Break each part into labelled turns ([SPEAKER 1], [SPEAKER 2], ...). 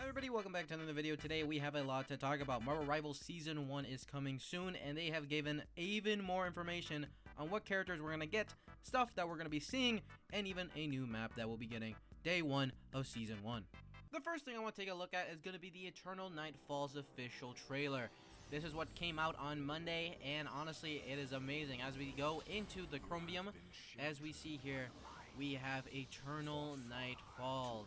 [SPEAKER 1] Everybody, welcome back to another video. Today we have a lot to talk about. Marvel Rivals Season 1 is coming soon, and they have given even more information on what characters we're going to get, stuff that we're going to be seeing, and even a new map that we'll be getting day 1 of Season 1. The first thing I want to take a look at is going to be the Eternal Night Falls official trailer. This is what came out on Monday, and honestly, it is amazing. As we go into the Chromium, as we see here, we have Eternal Night Falls,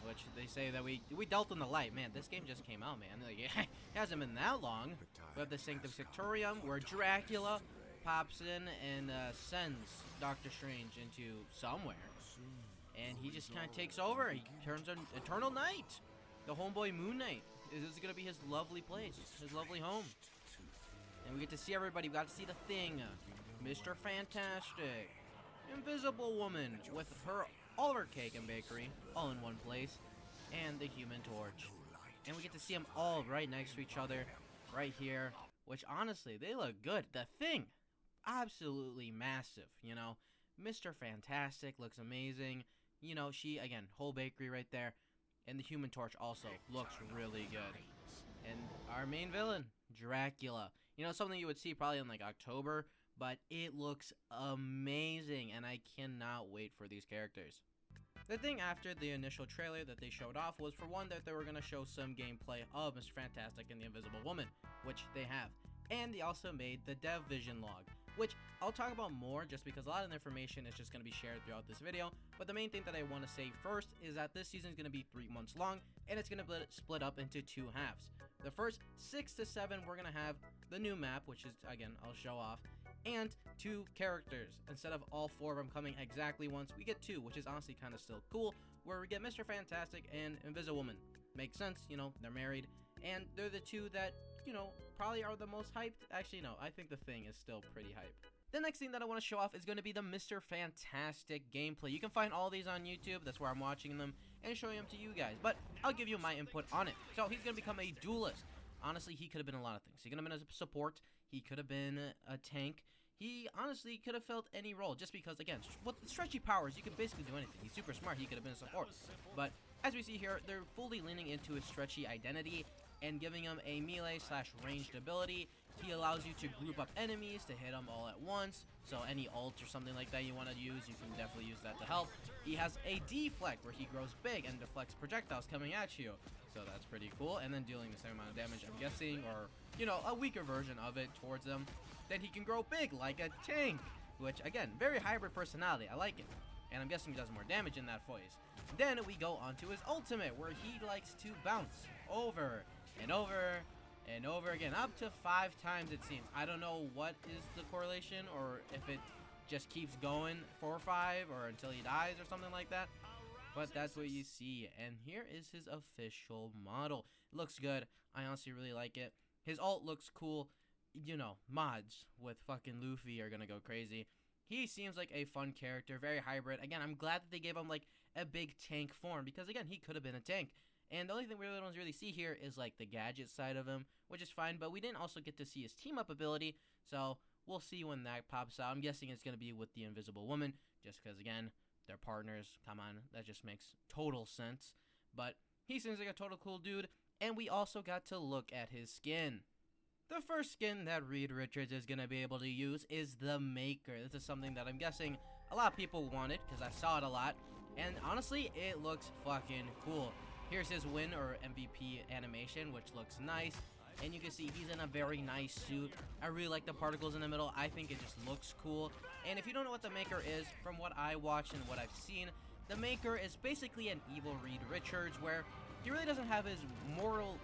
[SPEAKER 1] which they say that we dealt in the light. Man, this game just came out, man. Like, it hasn't been that long. We have the Sanctum Sanctorum, where Dracula pops in and sends Doctor Strange into somewhere. And he just kind of takes over. He turns on Eternal Night. The homeboy Moon Knight. This is going to be his lovely place, his lovely home. And we get to see everybody. We got to see the Thing, Mr. Fantastic, Invisible Woman with all of her cake and bakery all in one place, and the Human Torch. And we get to see them all right next to each other right here, which honestly, they look good. The Thing, absolutely massive, you know. Mr. Fantastic looks amazing. You know, she, again, whole bakery right there. And the Human Torch also looks really good. And our main villain, Dracula. You know, something you would see probably in like October, but it looks amazing, and I cannot wait for these characters. The thing after the initial trailer that they showed off was, for one, that they were going to show some gameplay of Mr. Fantastic and the Invisible Woman, which they have. And they also made the Dev Vision log, which I'll talk about more just because a lot of the information is just going to be shared throughout this video. But the main thing that I want to say first is that this season is going to be 3 months long, and it's going to split up into 2 halves. The first 6 to 7, we're going to have the new map, which is, again, I'll show off, and 2 characters. Instead of all 4 of them coming exactly once, we get 2, which is honestly kind of still cool, where we get Mr. Fantastic and Invisible Woman. Makes sense, you know, they're married, and they're the 2 that, you know, probably are the most hyped. Actually, no, I think the Thing is still pretty hype. The next thing that I want to show off is going to be the Mr. Fantastic gameplay. You can find all these on YouTube. That's where I'm watching them and showing them to you guys. But I'll give you my input on it. So he's going to become a duelist. Honestly, he could have been a lot of things. He could have been a support. He could have been a tank. He honestly could have filled any role, just because, again, with stretchy powers, you can basically do anything. He's super smart. He could have been a support. But as we see here, they're fully leaning into his stretchy identity and giving him a melee/ranged ability. He allows you to group up enemies to hit them all at once. So any ult or something like that you want to use, you can definitely use that to help. He has a deflect, where he grows big and deflects projectiles coming at you. So that's pretty cool. And then dealing the same amount of damage, I'm guessing, or, you know, a weaker version of it towards them. Then he can grow big like a tank, which, again, very hybrid personality. I like it. And I'm guessing he does more damage in that phase. Then we go on to his ultimate, where he likes to bounce over and over and over again, up to 5 times it seems. I don't know what is the correlation, or if it just keeps going 4 or 5, or until he dies or something like that. But that's what you see, and here is his official model. It looks good. I honestly really like it. His ult looks cool. You know, mods with fucking Luffy are gonna go crazy. He seems like a fun character, very hybrid. Again, I'm glad that they gave him like a big tank form, because again, he could have been a tank. And the only thing we don't really see here is like the gadget side of him, which is fine, but we didn't also get to see his team up ability, so we'll see when that pops out. I'm guessing it's going to be with the Invisible Woman, just because, again, they're partners. Come on, that just makes total sense. But he seems like a total cool dude, and we also got to look at his skin. The first skin that Reed Richards is going to be able to use is the Maker. This is something that I'm guessing a lot of people wanted, because I saw it a lot, and honestly, it looks fucking cool. Here's his win or MVP animation, which looks nice, and you can see he's in a very nice suit. I really like the particles in the middle. I think it just looks cool. And if you don't know what the Maker is, from what I watched and what I've seen, the Maker is basically an evil Reed Richards, where he really doesn't have his moral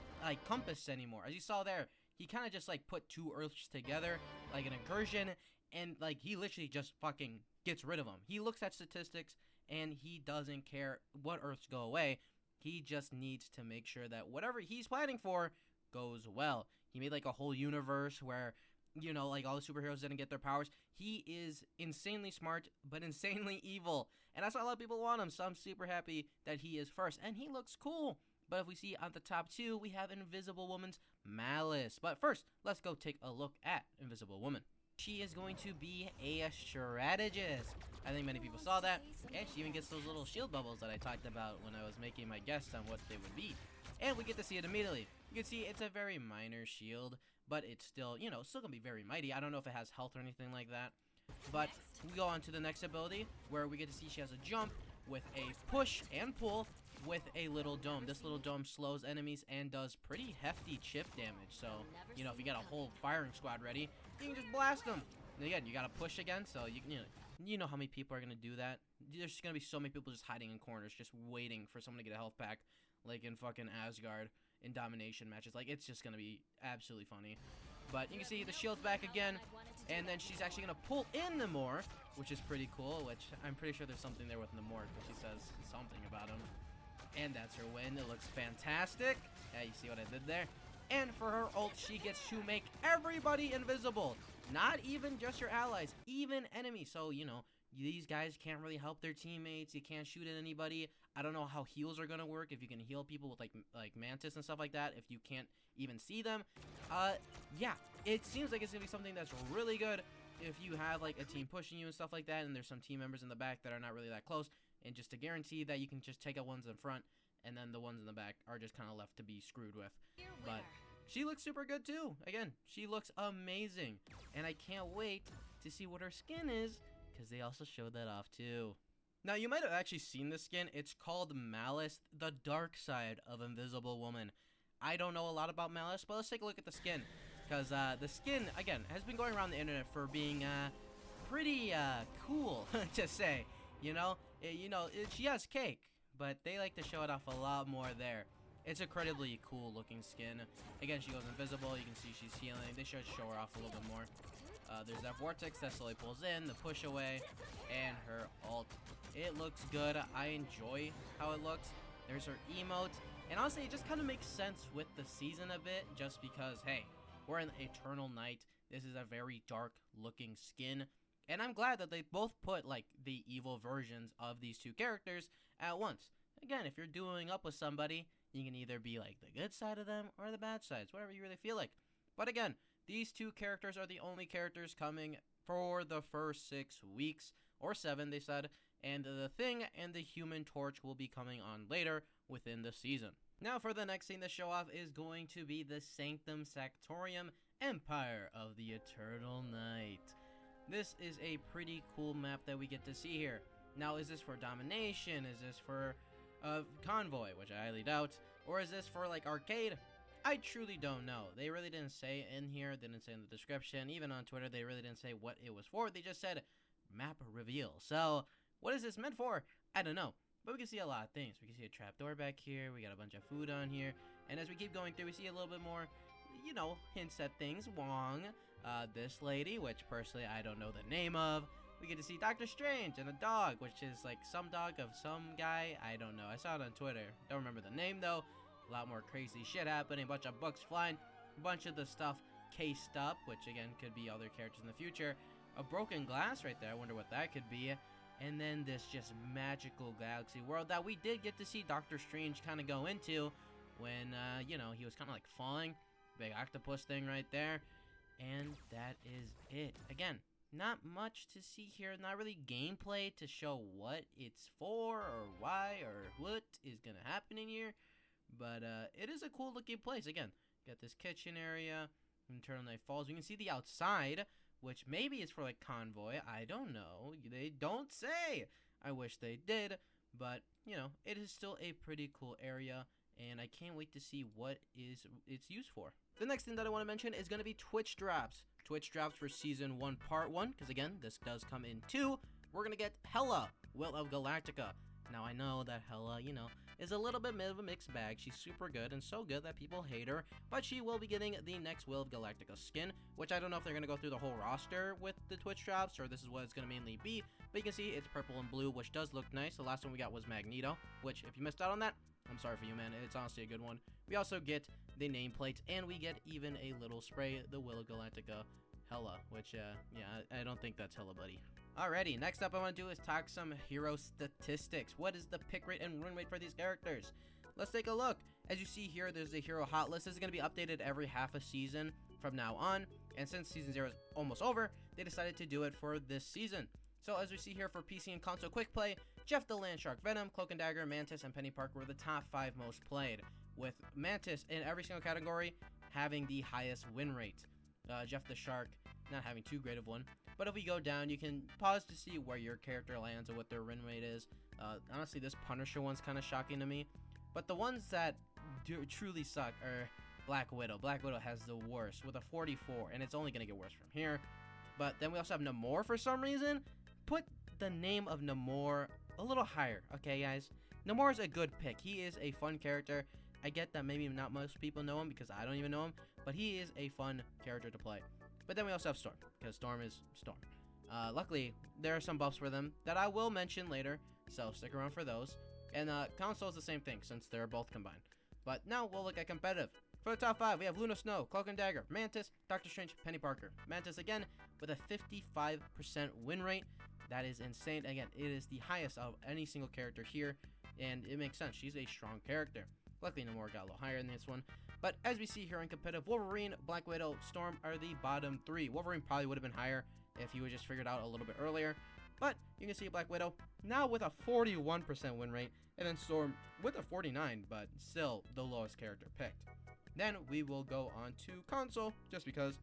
[SPEAKER 1] compass anymore. As you saw there, he kind of just like put 2 Earths together, like an incursion, and like he literally just fucking gets rid of them. He looks at statistics, and he doesn't care what Earths go away. He just needs to make sure that whatever he's planning for goes well. He made like a whole universe where, you know, like all the superheroes didn't get their powers. He is insanely smart, but insanely evil. And that's why a lot of people want him. So I'm super happy that he is first. And he looks cool. But if we see on the top 2, we have Invisible Woman's Malice. But first, let's go take a look at Invisible Woman. She is going to be a strategist. I think many people saw that. And she even gets those little shield bubbles that I talked about when I was making my guess on what they would be. and we get to see it immediately. You can see it's a very minor shield, but it's still, you know, still gonna be very mighty. I don't know if it has health or anything like that. But we go on to the next ability, where we get to see she has a jump with a push and pull with a little dome. This little dome slows enemies and does pretty hefty chip damage. So, you know, if you got a whole firing squad ready, you can just blast them. And again, you gotta push again, so you know how many people are gonna do that. There's gonna be so many people just hiding in corners, just waiting for someone to get a health pack, like in fucking Asgard in domination matches. Like, it's just gonna be absolutely funny. But you can see the shield's back again, and then she's actually gonna pull in Namor, which is pretty cool. Which I'm pretty sure there's something there with Namor, because she says something about him. And that's her win. It looks fantastic. Yeah, you see what I did there? And for her ult, she gets to make everybody invisible. Not even just your allies, even enemies. So, you know, these guys can't really help their teammates. You can't shoot at anybody. I don't know how heals are gonna work, if you can heal people with like Mantis and stuff like that, if you can't even see them. Yeah, it seems like it's gonna be something that's really good if you have like a team pushing you and stuff like that, and there's some team members in the back that are not really that close, and just to guarantee that you can just take out ones in front, and then the ones in the back are just kind of left to be screwed with. But she looks super good too. Again, she looks amazing, and I can't wait to see what her skin is, because they also showed that off too. Now, you might have actually seen this skin. It's called Malice, the dark side of Invisible Woman. I don't know a lot about Malice, but let's take a look at the skin. Because the skin, again, has been going around the internet for being pretty cool to say. You know, she has cake, but they like to show it off a lot more there. It's incredibly cool looking skin. Again, she goes invisible. You can see she's healing. They should show her off a little bit more. There's that vortex that slowly pulls in, the push away, and her ult. It looks good. I enjoy how it looks. There's her emote. And honestly, it just kind of makes sense with the season a bit, just because, hey, we're in Eternal Night. This is a very dark looking skin. And I'm glad that they both put, like, the evil versions of these two characters at once. Again, if you're dueling up with somebody, you can either be, like, the good side of them or the bad sides, whatever you really feel like. But again, these two characters are the only characters coming for the first 6 weeks, or 7, they said. And the Thing and the Human Torch will be coming on later within the season. Now for the next thing to show off is going to be the Sanctum Sanctorum Empire of the Eternal Night. This is a pretty cool map that we get to see here. Now, is this for domination? Is this for convoy, which I highly doubt? Or is this for like arcade? I truly don't know. They really didn't say in here, didn't say in the description. Even on Twitter, they really didn't say what it was for. They just said map reveal. So what is this meant for? I don't know. But we can see a lot of things. We can see a trapdoor back here. We got a bunch of food on here. And as we keep going through, we see a little bit more, you know, hints at things. Wong, this lady, which personally I don't know the name of. We get to see Doctor Strange and a dog, which is like some dog of some guy. I don't know. I saw it on Twitter. Don't remember the name though. A lot more crazy shit happening. A bunch of books flying. A bunch of the stuff cased up, which again could be other characters in the future. A broken glass right there. I wonder what that could be. And then this just magical galaxy world that we did get to see Doctor Strange kind of go into when, you know, he was kind of like falling. Big octopus thing right there. And that is it. Again, not much to see here. Not really gameplay to show what it's for or why or what is going to happen in here. But it is a cool looking place. Again, got this kitchen area. Eternal Night Falls. We can see the outside, which maybe is for like convoy. I don't know. They don't say. I wish they did. But, you know, it is still a pretty cool area. And I can't wait to see what it's used for. The next thing that I want to mention is going to be Twitch drops. Twitch drops for Season 1 Part 1. Because again, this does come in 2. We're going to get Hela, Will of Galactica. Now I know that Hela, you know, is a little bit of a mixed bag. She's super good and so good that people hate her, but she will be getting the next Will of Galactica skin, which I don't know if they're going to go through the whole roster with the Twitch drops, or this is what it's going to mainly be, but you can see it's purple and blue, which does look nice. The last one we got was Magneto, which if you missed out on that, I'm sorry for you, man. It's honestly a good one. We also get the nameplates, and we get even a little spray, the Will of Galactica Hela, which, yeah, I don't think that's Hela, buddy. Alrighty, next up I want to do is talk some hero statistics. What is the pick rate and win rate for these characters? Let's take a look. As you see here, there's the hero hot list. This is going to be updated every half a season from now on. And since Season 0 is almost over, they decided to do it for this season. So as we see here for PC and console quick play, Jeff the Landshark, Venom, Cloak and Dagger, Mantis, and Penny Parker were the top 5 most played. with Mantis in every single category having the highest win rate. Jeff the Shark not having too great of one. But if we go down, you can pause to see where your character lands and what their win rate is. Honestly, this Punisher one's kind of shocking to me. But the ones that truly suck are Black Widow. Black Widow has the worst with a 44, and it's only going to get worse from here. But then we also have Namor for some reason. Put the name of Namor a little higher, okay, guys? Namor is a good pick. He is a fun character. I get that maybe not most people know him because I don't even know him, but he is a fun character to play. But then we also have Storm, because Storm is Storm. Luckily, there are some buffs for them that I will mention later, so stick around for those. And console is the same thing, since they're both combined. But now we'll look at competitive. For the top 5, we have Luna Snow, Cloak and Dagger, Mantis, Doctor Strange, Penny Parker. Mantis, again, with a 55% win rate. That is insane. Again, it is the highest of any single character here, and it makes sense. She's a strong character. Luckily, Namor got a little higher in this one. But as we see here in competitive, Wolverine, Black Widow, Storm are the bottom 3. Wolverine probably would have been higher if he was just figured out a little bit earlier. But you can see Black Widow now with a 41% win rate, and then Storm with a 49, but still the lowest character picked. Then we will go on to console, just because,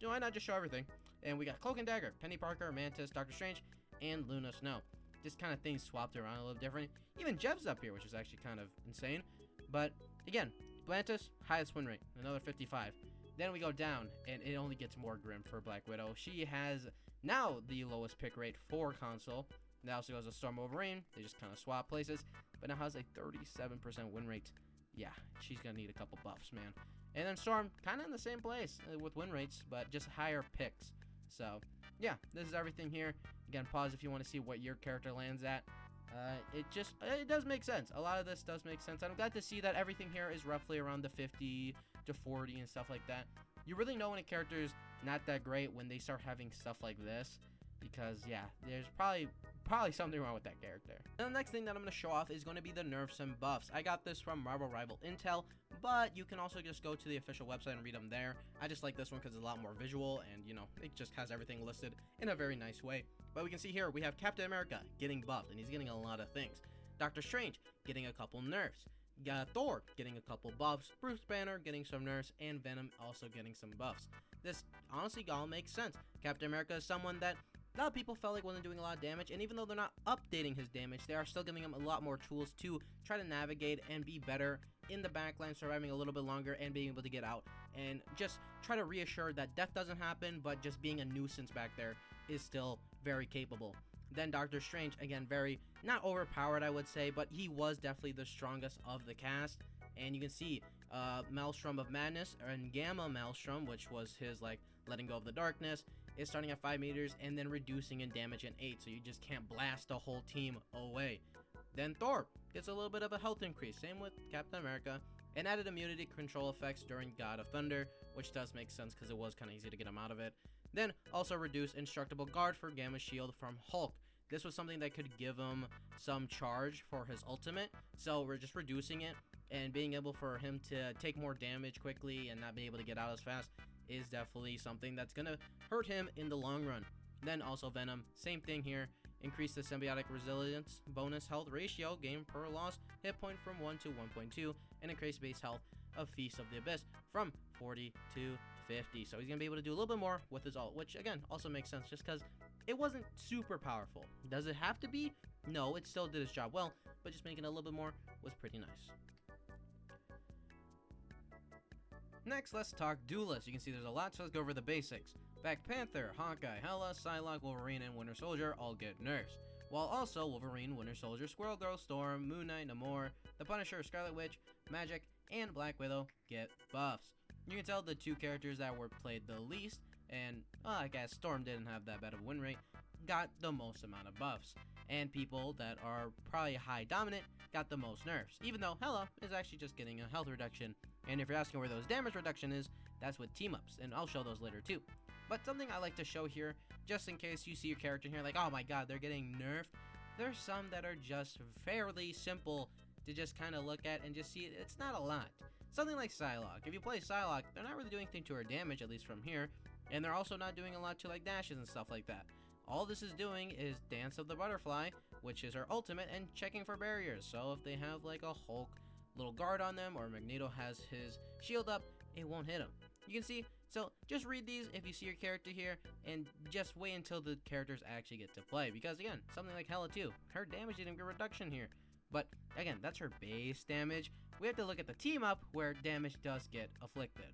[SPEAKER 1] why not just show everything? And we got Cloak and Dagger, Penny Parker, Mantis, Doctor Strange, and Luna Snow. Just kind of things swapped around a little different. Even Jeb's up here, which is actually kind of insane. But again, Mantis, highest win rate, another 55. Then we go down, and it only gets more grim for Black Widow. She has now the lowest pick rate for console. That also goes to Storm Wolverine. They just kind of swap places, but now has a 37% win rate. Yeah, she's going to need a couple buffs, man. And then Storm, kind of in the same place with win rates, but just higher picks. So, yeah, this is everything here. Again, pause if you want to see what your character lands at. It does make sense. A lot of this does make sense. I'm glad to see that everything here is roughly around the 50 to 40 and stuff like that. You really know when a character is not that great when they start having stuff like this, because yeah, there's probably something wrong with that character. And the next thing that I'm going to show off is going to be the nerfs and buffs. I got this from Marvel Rival Intel, but you can also just go to the official website and read them there. I just like this one because it's a lot more visual, and it just has everything listed in a very nice way. But we can see here we have Captain America getting buffed, and he's getting a lot of things. Doctor Strange getting a couple nerfs. Thor getting a couple buffs, Bruce Banner getting some nerfs, and Venom also getting some buffs. This honestly all makes sense. Captain America is someone that a lot of people felt like wasn't doing a lot of damage, and even though they're not updating his damage, they are still giving him a lot more tools to try to navigate and be better in the backline, surviving a little bit longer and being able to get out, and just try to reassure that death doesn't happen, but just being a nuisance back there is still very capable. Then Doctor Strange, again, very, not overpowered I would say, but he was definitely the strongest of the cast. And you can see Maelstrom of Madness, and Gamma Maelstrom, which was his letting go of the darkness, is starting at 5 meters and then reducing in damage in 8, so you just can't blast the whole team away. Then Thor gets a little bit of a health increase, same with Captain America, and added immunity control effects during God of Thunder, which does make sense because it was kind of easy to get him out of it. Then also reduce Indestructible Guard for Gamma Shield from Hulk. This was something that could give him some charge for his ultimate, so we're just reducing it, and being able for him to take more damage quickly and not be able to get out as fast is definitely something that's going to hurt him in the long run. Then also Venom, same thing here. Increase the symbiotic resilience bonus health ratio gained per loss hit point from 1 to 1.2, and increase base health of Feast of the Abyss from 40 to 50. So he's going to be able to do a little bit more with his ult, which again also makes sense just because it wasn't super powerful. Does it have to be? No, it still did its job well, but just making it a little bit more was pretty nice. Next, let's talk duelists. You can see there's a lot, so let's go over the basics. Black Panther, Hawkeye, Hela, Psylocke, Wolverine, and Winter Soldier all get nerfs, while also Wolverine, Winter Soldier, Squirrel Girl, Storm, Moon Knight, Namor, the Punisher, Scarlet Witch, Magic, and Black Widow get buffs. You can tell the two characters that were played the least, and I guess Storm didn't have that bad of a win rate, got the most amount of buffs, and people that are probably high dominant got the most nerfs, even though Hela is actually just getting a health reduction. And if you're asking where those damage reduction is, that's with team-ups, and I'll show those later too. But something I like to show here, just in case you see your character here like, oh my god, they're getting nerfed, there's some that are just fairly simple to just kind of look at and just see it's not a lot. Something like Psylocke. If you play Psylocke, they're not really doing anything to her damage, at least from here, and they're also not doing a lot to dashes and stuff like that. All this is doing is Dance of the Butterfly, which is her ultimate, and checking for barriers. So if they have a Hulk little guard on them or Magneto has his shield up, it won't hit him. You can see, so just read these if you see your character here, and just wait until the characters actually get to play, because again, something like Hela 2, her damage didn't get a reduction here, but again, that's her base damage. We have to look at the team up where damage does get afflicted.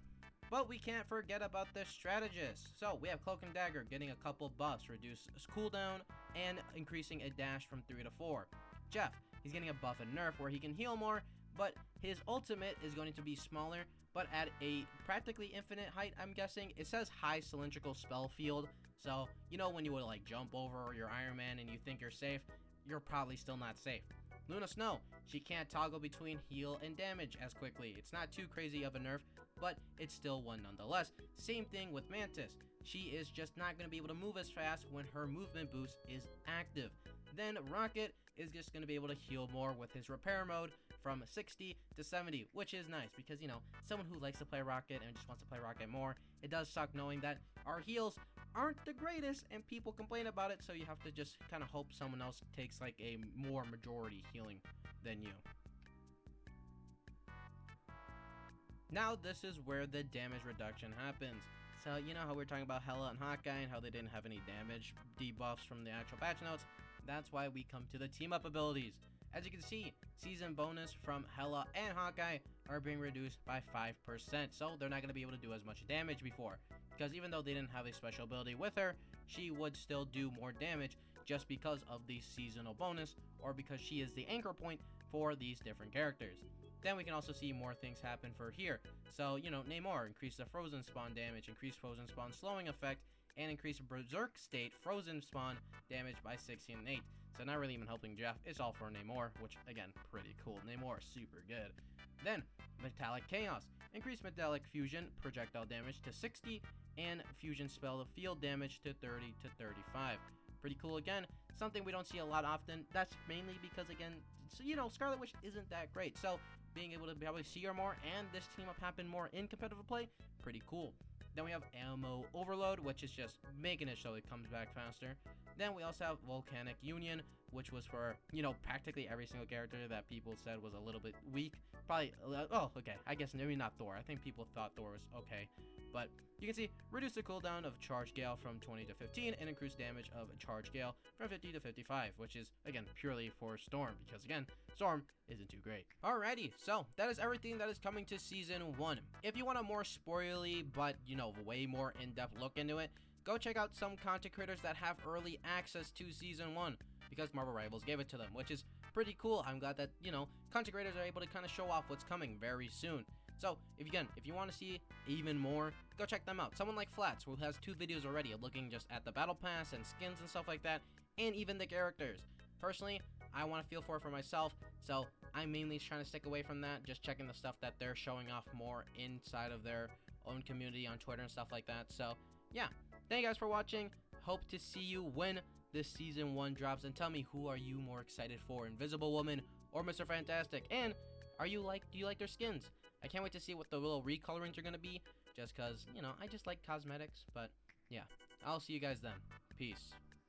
[SPEAKER 1] But we can't forget about the strategists. So we have Cloak and Dagger getting a couple buffs, reduce cooldown and increasing a dash from 3 to 4. Jeff, he's getting a buff and nerf where he can heal more, but his ultimate is going to be smaller, but at a practically infinite height, I'm guessing. It says high cylindrical spell field, so you know when you would like jump over your Iron Man and you think you're safe, you're probably still not safe. Luna Snow, she can't toggle between heal and damage as quickly. It's not too crazy of a nerf, but it's still one nonetheless. Same thing with Mantis. She is just not going to be able to move as fast when her movement boost is active. Then Rocket is just going to be able to heal more with his repair mode from 60 to 70, which is nice because, you know, someone who likes to play Rocket and just wants to play Rocket more, it does suck knowing that our heals aren't the greatest and people complain about it, so you have to just kind of hope someone else takes like a more majority healing than you. Now this is where the damage reduction happens. So you know how we're talking about Hela and Hawkeye and how they didn't have any damage debuffs from the actual patch notes? That's why we come to the team up abilities. As you can see, season bonus from Hela and Hawkeye are being reduced by 5%, so they're not going to be able to do as much damage before. Because even though they didn't have a special ability with her, she would still do more damage just because of the seasonal bonus, or because she is the anchor point for these different characters. Then we can also see more things happen for here. So, you know, Namor, increase the frozen spawn damage, increase frozen spawn slowing effect, and increase Berserk state frozen spawn damage by 16 and 8. So not really even helping Jeff, it's all for Namor, which again, pretty cool. Namor is super good. Then, Metallic Chaos, increase metallic fusion projectile damage to 60, and fusion spell field damage to 30 to 35. Pretty cool again, something we don't see a lot often. That's mainly because again, so, you know, Scarlet Witch isn't that great, so being able to probably see her more and this team up happen more in competitive play, pretty cool. Then we have Ammo Overload, which is just making it so it comes back faster. Then we also have Volcanic Union, which was for, you know, practically every single character that people said was a little bit weak. Probably, oh, okay, I guess maybe not Thor. I think people thought Thor was okay. But you can see, reduce the cooldown of Charge Gale from 20 to 15 and increase damage of Charge Gale from 50 to 55, which is, again, purely for Storm, because, again, Storm isn't too great. Alrighty, so that is everything that is coming to Season 1. If you want a more spoilerly, but, you know, way more in-depth look into it, go check out some content creators that have early access to Season 1, because Marvel Rivals gave it to them, which is pretty cool. I'm glad that, you know, content creators are able to kind of show off what's coming very soon. So, if you want to see even more, go check them out. Someone like Flats, who has 2 videos already looking just at the battle pass and skins and stuff like that, and even the characters. Personally, I want to feel for it for myself, so I'm mainly trying to stick away from that, just checking the stuff that they're showing off more inside of their own community on Twitter and stuff like that. So, yeah. Thank you guys for watching. Hope to see you when this Season 1 drops, and tell me, who are you more excited for, Invisible Woman or Mr. Fantastic? And do you like their skins? I can't wait to see what the little recolorings are going to be, just because, you know, I just like cosmetics. But yeah, I'll see you guys then. Peace.